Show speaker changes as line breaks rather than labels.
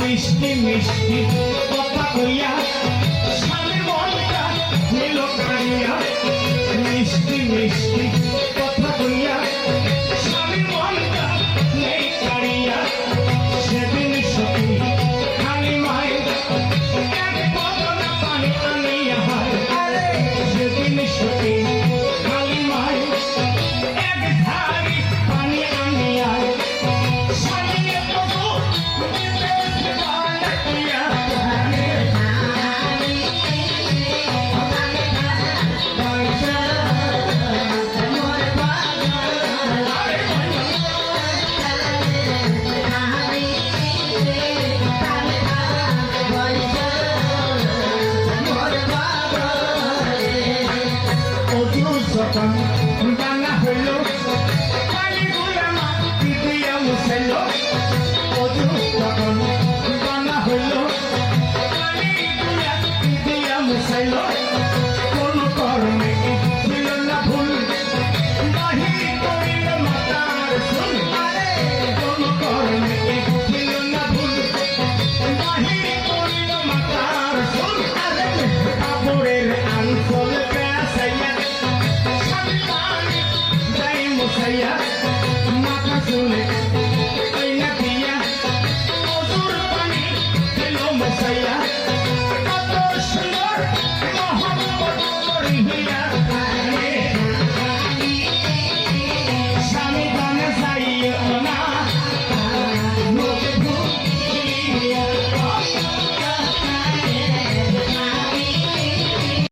মিষ্টি মিষ্টি কথা কইয়া স্বামীর মনটা নিল কাড়িয়া মিষ্টি মিষ্টি কথা কইয়া স্বামীর মনটা নেই কাড়িয়া সেদিন সখী খালি মায়ের এক বদনা পানি আনিয়া হয় সেদিন সখী খালি মায়ের এক ধারি পানি আনিয়া স্বামীর তবু যখন ডানা হইল পানিগুলা মাটি দিয়া মুছাইল অজু যখন ডানা হইল পানিগুলা মাটি দিয়া মুছাইল কোন কর্মে ছিল না ভুল বাহির করিল মাতার চুল কোন কর্মে ছিল না ভুল বাহির করিল মাতার চুল কাপড়ের আঞ্চল পেঁচাইয়া মাথা চুলে